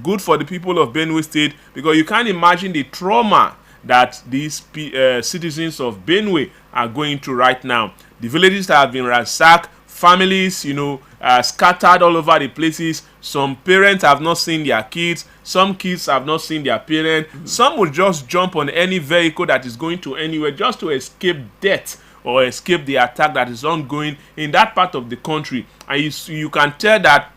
good for the people of Benue State, because you can't imagine the trauma that these citizens of Benue are going through right now. The villages that have been ransacked, families, scattered all over the places. Some parents have not seen their kids. Some kids have not seen their parents. Some will just jump on any vehicle that is going to anywhere just to escape death or escape the attack that is ongoing in that part of the country. And you can tell that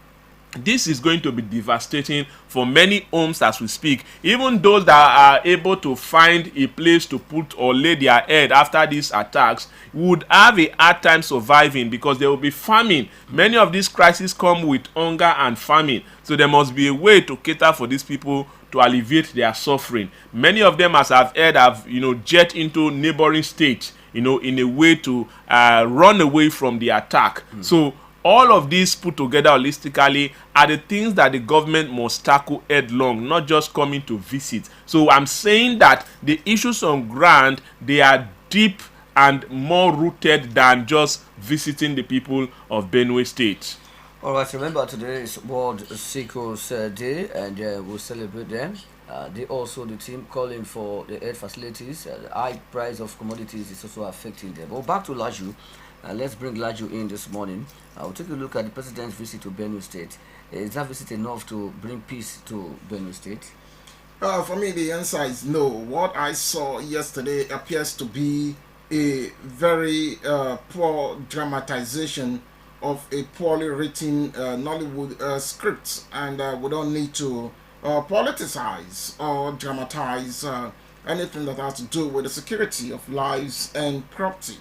this is going to be devastating for many homes as we speak. Even those that are able to find a place to put or lay their head after these attacks would have a hard time surviving, because there will be famine. Many of these crises come with hunger and famine, so there must be a way to cater for these people to alleviate their suffering. Many of them, as I've heard, have jet into neighboring states, in a way to run away from the attack. So all of these put together holistically are the things that the government must tackle headlong, not just coming to visit. So I'm saying that the issues on ground, they are deep and more rooted than just visiting the people of Benue State. All right, remember today is World Sickles Day, and we'll celebrate them. The team calling for the aid facilities. The high price of commodities is also affecting them. But back to Laju. Let's bring Laju in this morning. We'll take a look at the president's visit to Benue State. Is that visit enough to bring peace to Benue State? For me, the answer is no. What I saw yesterday appears to be a very poor dramatization of a poorly written Nollywood script, and we don't need to politicize or dramatize anything that has to do with the security of lives and property.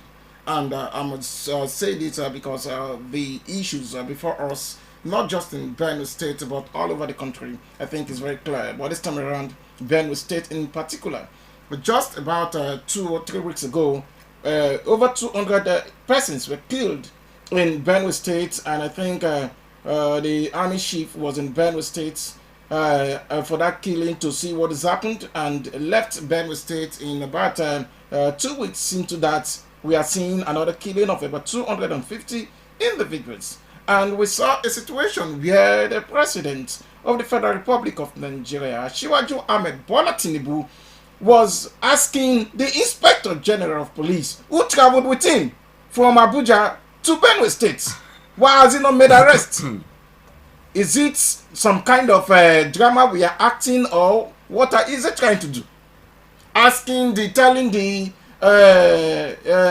And I must say this because the issues before us, not just in Benue State but all over the country, I think is very clear. But this time around, Benue State in particular, but just about 2 or 3 weeks ago, over 200 persons were killed in Benue State, and I think the army chief was in Benue State for that killing to see what has happened, and left Benue State in about 2 weeks into that. We are seeing another killing of about 250 individuals. And we saw a situation where the president of the Federal Republic of Nigeria, Shiwaju Ahmed Bola TINUBU, was asking the Inspector General of Police, who traveled with him from Abuja to Benue State, why has he not made arrest? Is it some kind of drama we are acting, or what is it trying to do? Telling the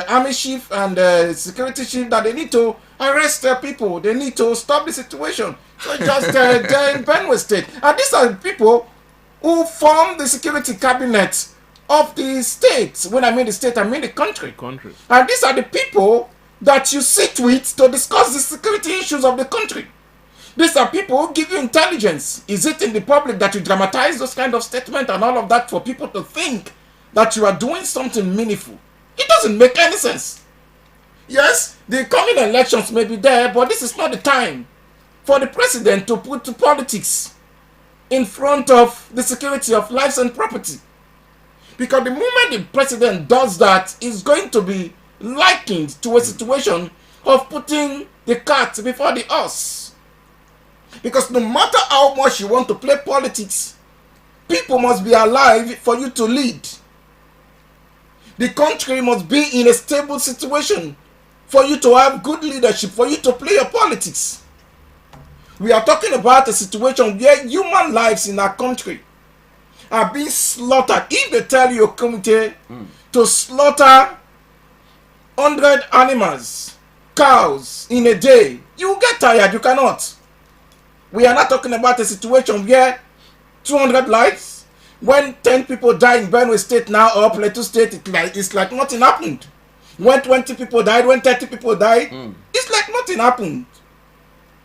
army chief and security chief that they need to arrest people, they need to stop the situation. So just there in Benue State, and these are the people who form the security cabinet of the state. When I mean the state, I mean the country. And these are the people that you sit with to discuss the security issues of the country. These are people who give you intelligence. Is it in the public that you dramatize those kind of statements and all of that for people to think that you are doing something meaningful? It doesn't make any sense. Yes, the coming elections may be there, but this is not the time for the president to put politics in front of the security of lives and property. Because the moment the president does that, it's going to be likened to a situation of putting the cart before the horse. Because no matter how much you want to play politics, people must be alive for you to lead. The country must be in a stable situation for you to have good leadership, for you to play your politics. We are talking about a situation where human lives in our country are being slaughtered. If they tell your committee to slaughter 100 animals, cows in a day, you get tired, you cannot. We are not talking about a situation where 200 lives, when 10 people die in Benue State now or Plateau State, it's like nothing happened. When 20 people died, when 30 people died, it's like nothing happened.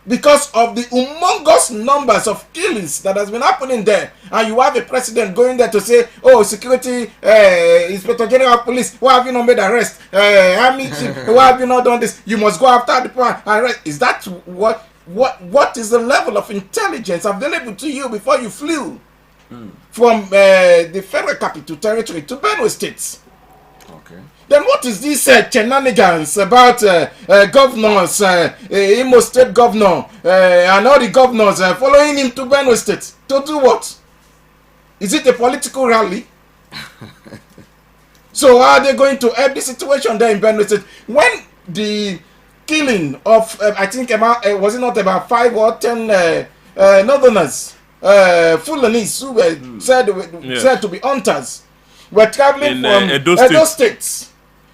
Because of the humongous numbers of killings that has been happening there. And you have a president going there to say, oh, security, Inspector General of Police, why have you not made arrest? Army chief, why have you not done this? You must go after the plan and arrest. Is that what is the level of intelligence available to you before you flew from the federal capital territory to Benue State? Okay. Then what is this shenanigans about governors, Imo State governor, and all the governors following him to Benue State? To do what? Is it a political rally? So how are they going to help the situation there in Benue State? When the killing of, I think about, was it not about 5 or 10 northerners, Fulanis who were said Yes. to be hunters, were traveling In from Edo Edo State. State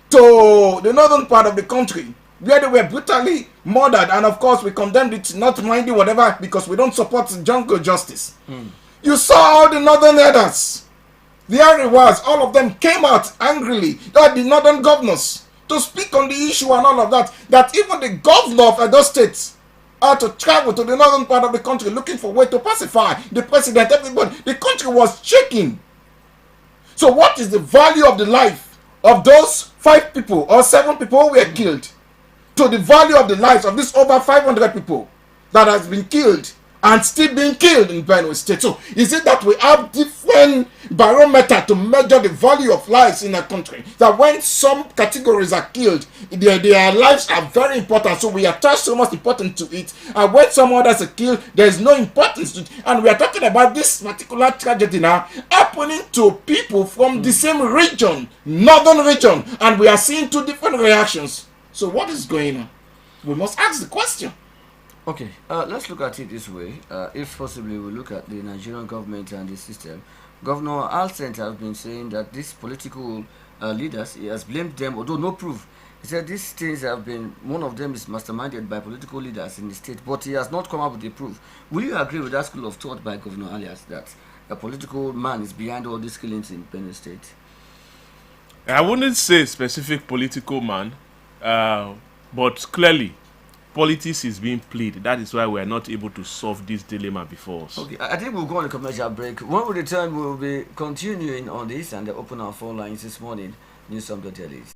to the northern part of the country, where they were brutally murdered, and of course we condemned it, not minding whatever, because we don't support jungle justice. You saw all the northern elders. There it was, all of them came out angrily, that the northern governors, to speak on the issue and all of that, that even the governor of Edo State had to travel to the northern part of the country looking for a way to pacify the president, everybody. The country was shaking. So what is the value of the life of those 5 people or 7 people who were killed to the value of the lives of these over 500 people that has been killed and still being killed in Benue State? So is it that we have different barometer to measure the value of lives in a country? That when some categories are killed, their lives are very important, so we attach so much importance to it, and when some others are killed, there is no importance to it. And we are talking about this particular tragedy now happening to people from the same region, northern region, and we are seeing 2 different reactions. So what is going on? We must ask the question. Okay, let's look at it this way. If possibly, we look at the Nigerian government and the system. Governor Alcent has been saying that these political leaders, he has blamed them, although no proof. He said these things have been, one of them is masterminded by political leaders in the state, but he has not come up with a proof. Will you agree with that school of thought by Governor Alias that a political man is behind all these killings in Benue State? I wouldn't say specific political man, but clearly politics is being played. That is why we are not able to solve this dilemma before us. Okay, I think we'll go on a commercial break. When we return, we'll be continuing on this and open our phone lines this morning. News from the Dailies.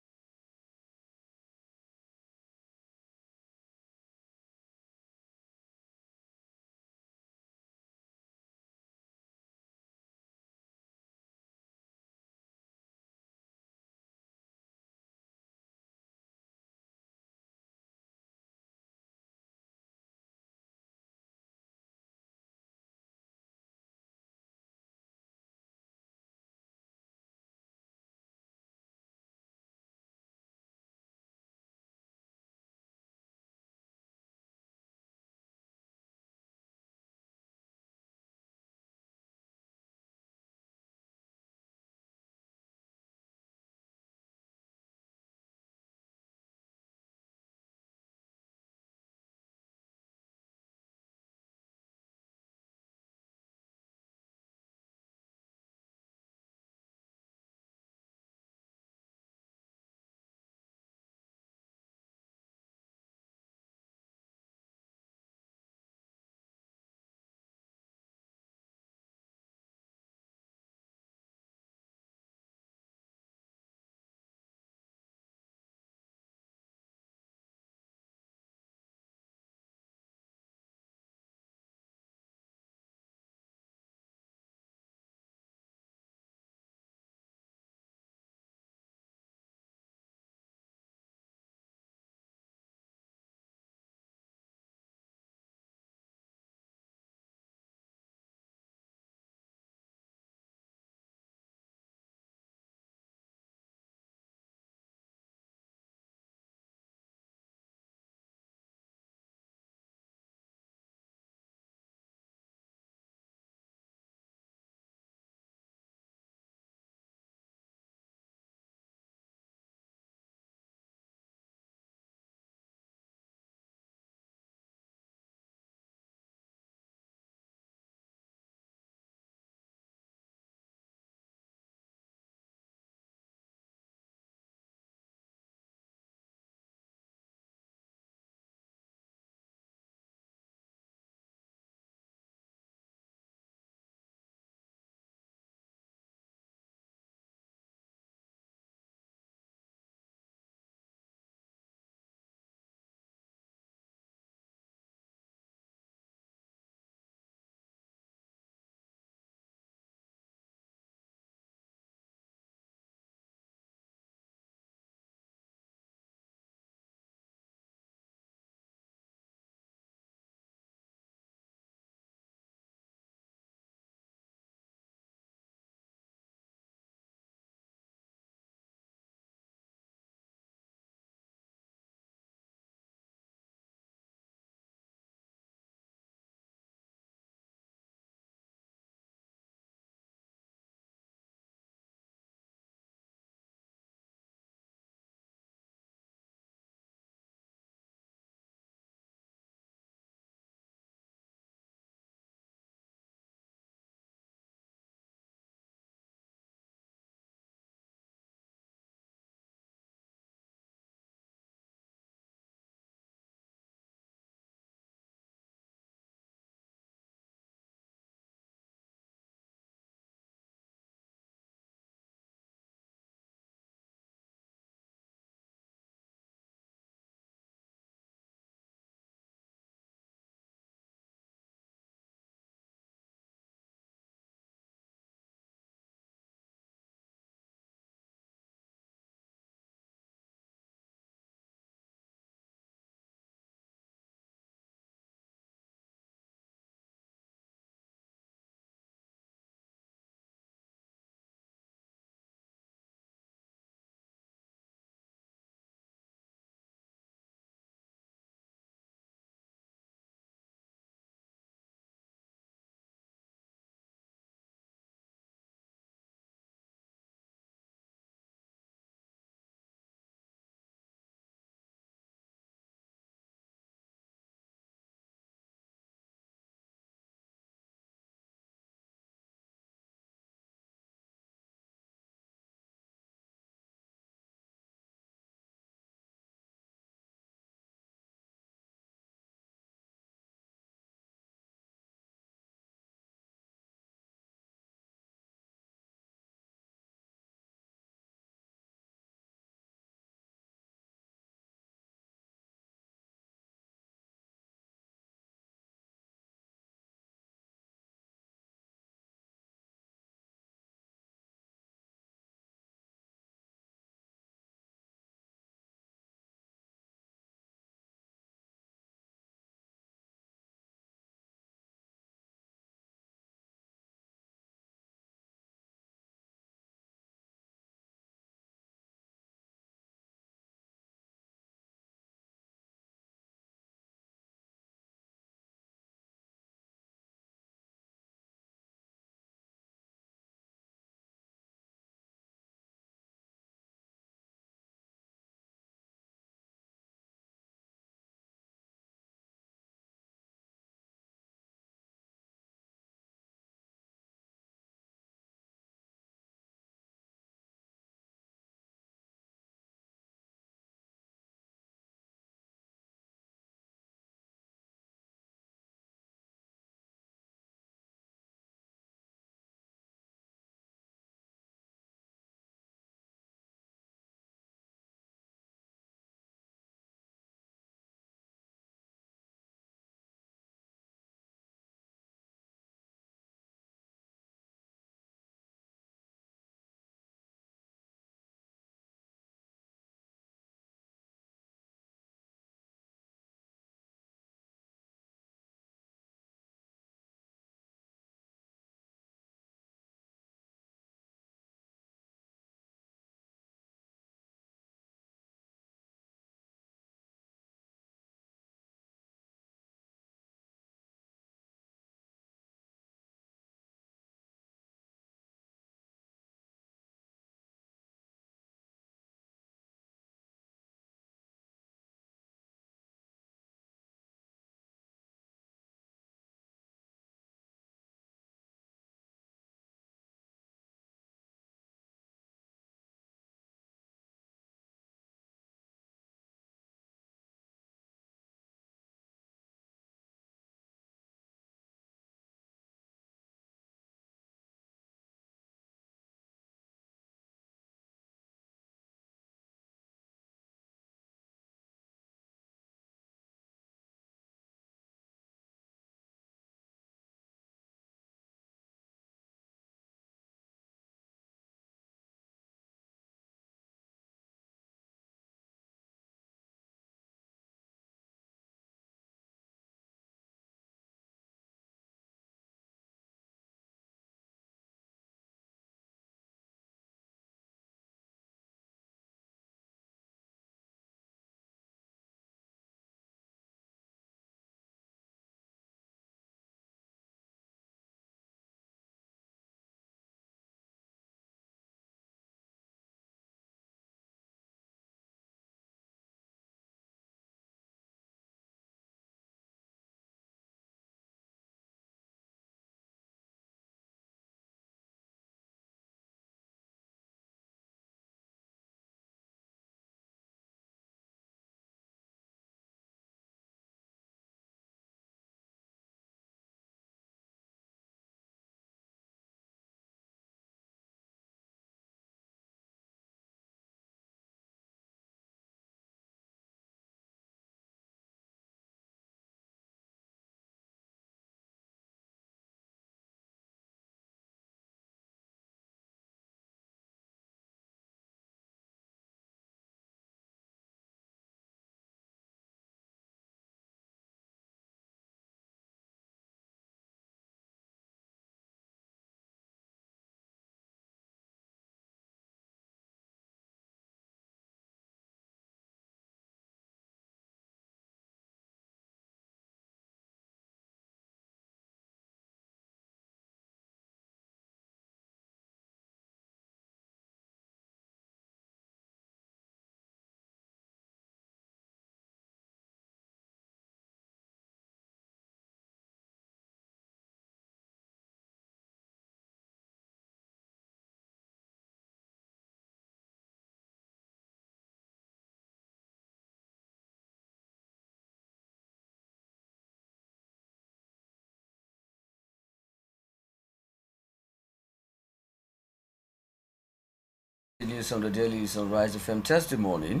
breaking news on the Dailies on Rise FM Testimony.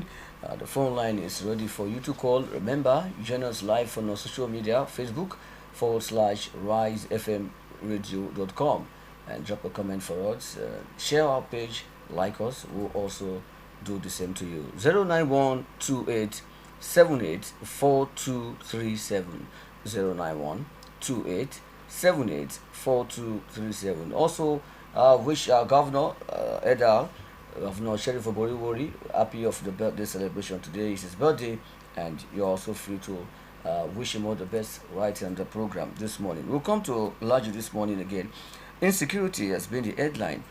The phone line is ready for you to call. Remember, join us live on our social media, Facebook/RiseFMRadio.com, and drop a comment for us. Share our page, like us. We'll also do the same to you. 09128784237. 09128784237. Also, wish our Governor Edal, Governor Sheriff Oboriwori, happy of the birthday celebration. Today is his birthday, and you're also free to wish him all the best right on the program this morning. We'll come to Laju this morning again. Insecurity has been the headline.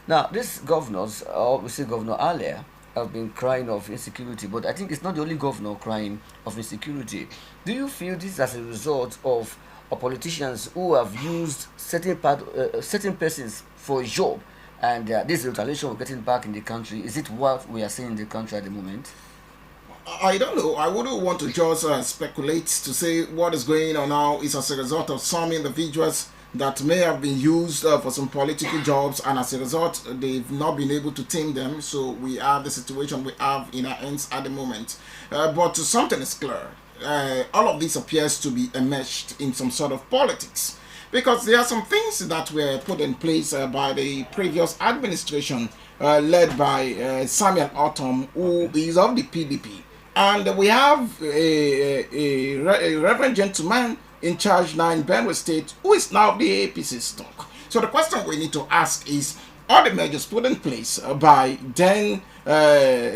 Now, these governors, we say Governor Alia, have been crying of insecurity, but I think it's not the only governor crying of insecurity. Do you feel this as a result of politicians who have used certain persons for a job, and this retaliation of getting back in the country? Is it what we are seeing in the country at the moment? I don't know. I wouldn't want to just speculate to say what is going on now is as a result of some individuals that may have been used for some political jobs, and as a result they've not been able to tame them, so we have the situation we have in our hands at the moment. But something is clear. All of this appears to be enmeshed in some sort of politics, because there are some things that were put in place by the previous administration led by Samuel Autumn, who is of the PDP, and we have a reverend gentleman in charge now in Benue State, who is now the APC stock. So the question we need to ask is, are the measures put in place by then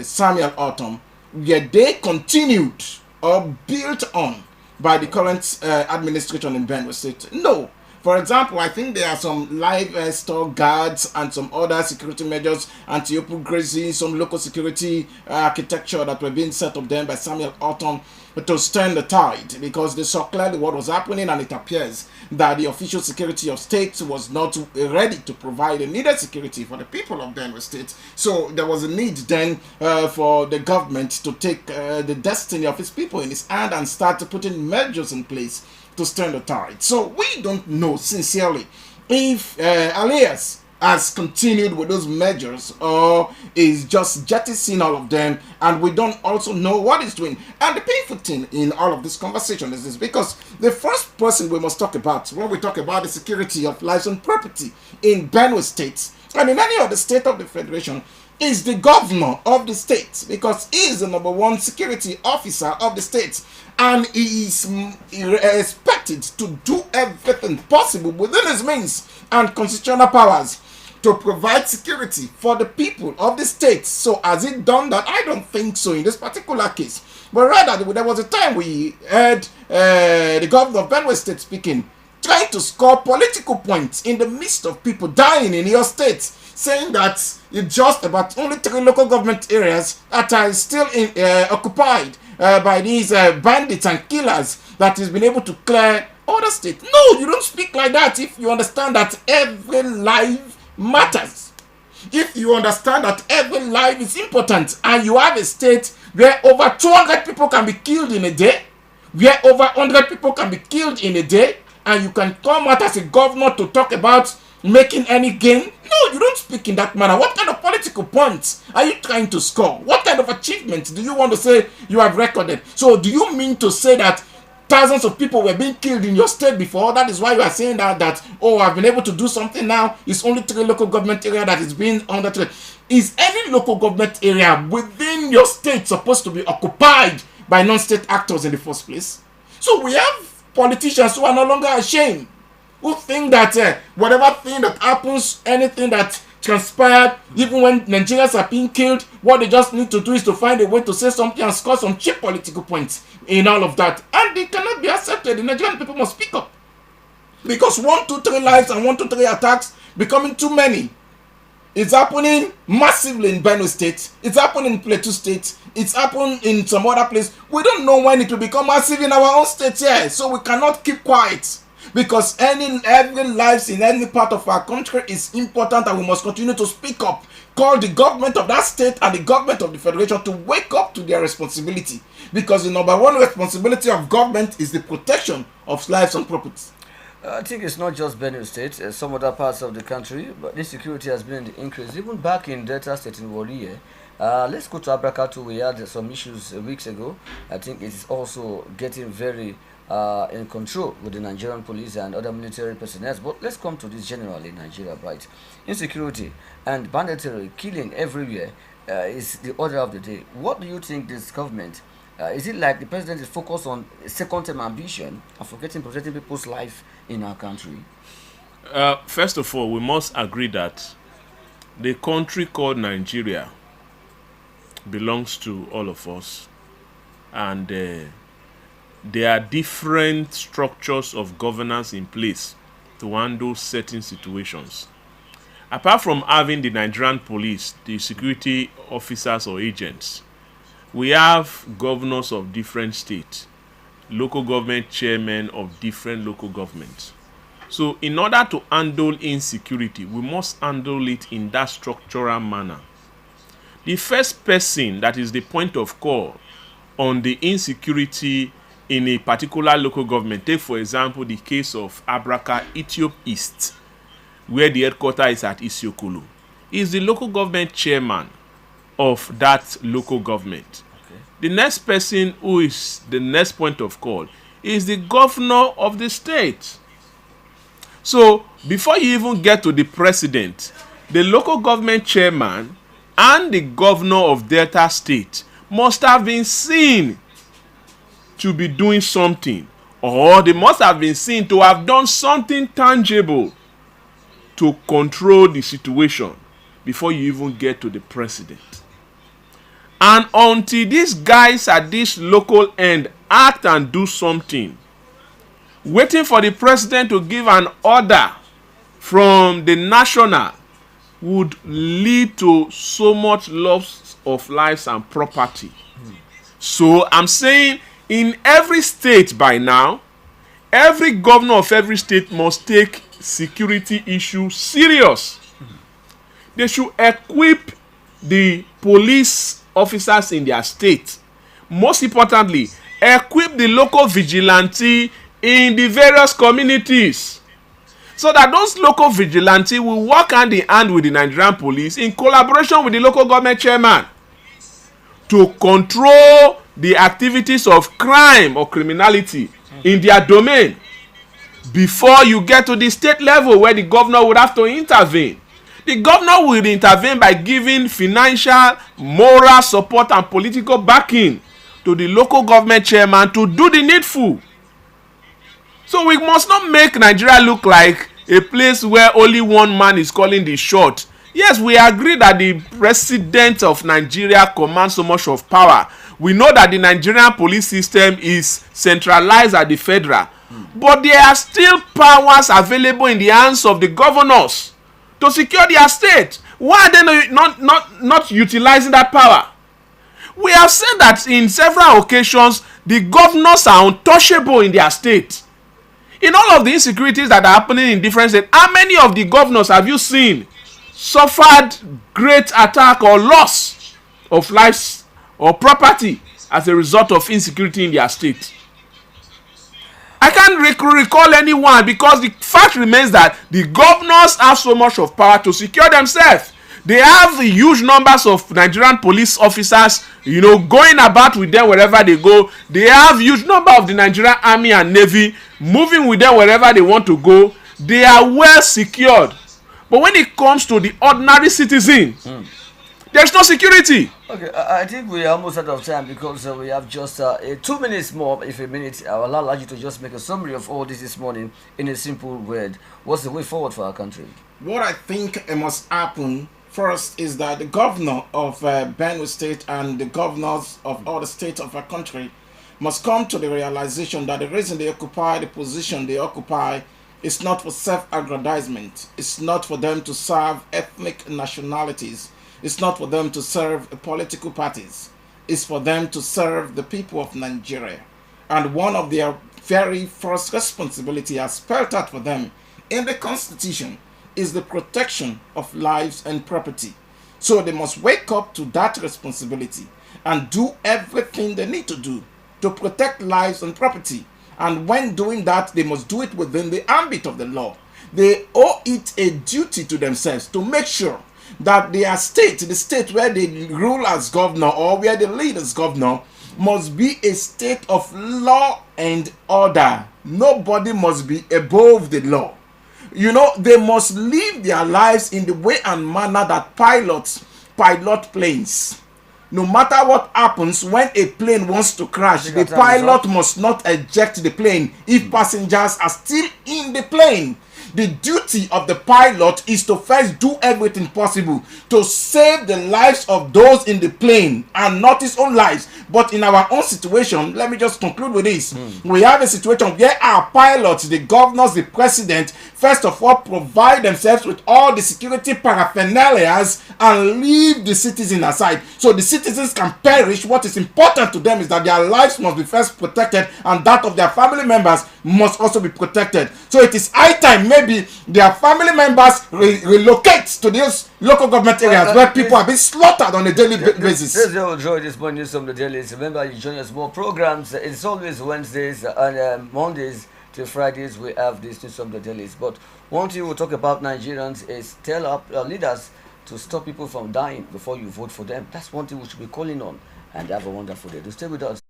Samuel Autumn, were they continued or built on by the current administration in Benue State? No. For example, I think there are some livestock guards and some other security measures, anti-open grazing, some local security architecture that were being set up then by Samuel Autumn to stem the tide, because they saw clearly what was happening, and it appears that the official security of state was not ready to provide the needed security for the people of Benue State. So there was a need then for the government to take the destiny of its people in its hand and start putting measures in place to stem the tide. So we don't know sincerely if Alias has continued with those measures or is just jettisoning all of them, and we don't also know what he's doing. And the painful thing in all of this conversation is this, because the first person we must talk about when we talk about the security of lives and property in Benue State and in any other state of the Federation is the governor of the state, because he is the number one security officer of the state, and he is expected to do everything possible within his means and constitutional powers to provide security for the people of the state. So has he done that? I don't think so in this particular case, but rather there was a time we heard the governor of Benue State speaking, trying to score political points in the midst of people dying in your state, saying that it's just about only 3 local government areas that are still occupied by these bandits and killers that he's been able to clear other states. No, you don't speak like that if you understand that every life matters. If you understand that every life is important, and you have a state where over 200 people can be killed in a day, where over 100 people can be killed in a day, and you can come out as a governor to talk about making any gain? No, you don't speak in that manner. What kind of political points are you trying to score? What kind of achievements do you want to say you have recorded? So do you mean to say that thousands of people were being killed in your state before? That is why you are saying that oh, I've been able to do something now. It's only 3 local government area that is being under threat. Is any local government area within your state supposed to be occupied by non-state actors in the first place? So we have politicians who are no longer ashamed, who think that whatever thing that happens, anything that transpired, even when Nigerians are being killed, what they just need to do is to find a way to say something and score some cheap political points in all of that. And it cannot be accepted. The Nigerian people must speak up, because 1, 2, 3 lives and 1, 2, 3 attacks becoming too many. It's happening massively in Benue State. It's happening in Plateau State. It's happening in some other place. We don't know when it will become massive in our own state here. So we cannot keep quiet, because every life in any part of our country is important, and we must continue to speak up. Call the government of that state and the government of the federation to wake up to their responsibility, because the number one responsibility of government is the protection of lives and property. I think it's not just Benue State, some other parts of the country, but insecurity has been in the increase. Even back in Delta State in Warrior, let's go to Abrakatu. We had some issues weeks ago. I think it is also getting very in control with the Nigerian police and other military personnel. But let's come to this generally in Nigeria, right? Insecurity and banditry, killing everywhere is the order of the day. What do you think this government? Is it like the president is focused on second-term ambition and forgetting protecting people's life in our country? First of all, we must agree that the country called Nigeria belongs to all of us, and there are different structures of governance in place to handle certain situations. Apart from having the Nigerian police, the security officers or agents, we have governors of different states, local government chairmen of different local governments. So in order to handle insecurity, we must handle it in that structural manner. The first person that is the point of call on the insecurity in a particular local government, take for example the case of Abraka Ethiop East, where the headquarters is at Isiokulu, is the local government chairman of that local government. Okay. The next person who is the next point of call is the governor of the state. So before you even get to the president, the local government chairman and the governor of Delta State must have been seen to be doing something, or they must have been seen to have done something tangible to control the situation before you even get to the president. And until these guys at this local end act and do something, waiting for the president to give an order from the national would lead to so much loss of lives and property. So I'm saying in every state by now, every governor of every state must take security issue serious. They should equip the police officers in their state. Most importantly, equip the local vigilante in the various communities, so that those local vigilante will work hand in hand with the Nigerian police in collaboration with the local government chairman to control the activities of crime or criminality in their domain before you get to the state level where the governor would have to intervene. The governor will intervene by giving financial, moral support and political backing to the local government chairman to do the needful. So we must not make Nigeria look like a place where only one man is calling the shot. Yes, we agree that the president of Nigeria commands so much of power. We know that the Nigerian police system is centralized at the federal. But there are still powers available in the hands of the governors to secure their state. Why are they not utilizing that power? We have said that in several occasions, the governors are untouchable in their state. In all of the insecurities that are happening in different states, how many of the governors have you seen suffered great attack or loss of lives or property as a result of insecurity in their state? I can't recall anyone, because the fact remains that the governors have so much of power to secure themselves. They have huge numbers of Nigerian police officers, going about with them wherever they go. They have huge number of the Nigerian Army and Navy moving with them wherever they want to go. They are well secured. But when it comes to the ordinary citizen, there's no security. Okay, I think we are almost out of time, because we have just 2 minutes more. If a minute, I'll allow you to just make a summary of all this morning in a simple word. What's the way forward for our country? What I think must happen first is that the governor of Benue State and the governors of all the states of our country must come to the realization that the reason they occupy the position they occupy is not for self-aggrandizement. It's not for them to serve ethnic nationalities. It's not for them to serve political parties. It's for them to serve the people of Nigeria. And one of their very first responsibility as spelled out for them in the Constitution is the protection of lives and property. So they must wake up to that responsibility and do everything they need to do to protect lives and property. And when doing that, they must do it within the ambit of the law. They owe it a duty to themselves to make sure that their state, the state where they rule as governor or where they lead as governor, must be a state of law and order. Nobody must be above the law. You know, they must live their lives in the way and manner that pilots pilot planes. No matter what happens, when a plane wants to crash, the pilot must not eject the plane if passengers are still in the plane. The duty of the pilot is to first do everything possible to save the lives of those in the plane and not his own lives. But in our own situation, let me just conclude with this. We have a situation where our pilots, the governors, the president, first of all, provide themselves with all the security paraphernalias and leave the citizen aside. So the citizens can perish. What is important to them is that their lives must be first protected and that of their family members must also be protected. So it is high time maybe their family members relocate to these local government areas where people are being slaughtered on a daily basis. This is your enjoy this morning news from the dailies. Remember, you join us more programs. It's always Wednesdays and Mondays to Fridays. We have this news from the dailies. But one thing we'll talk about Nigerians is tell our leaders to stop people from dying before you vote for them. That's one thing we should be calling on. And have a wonderful day. To stay with us.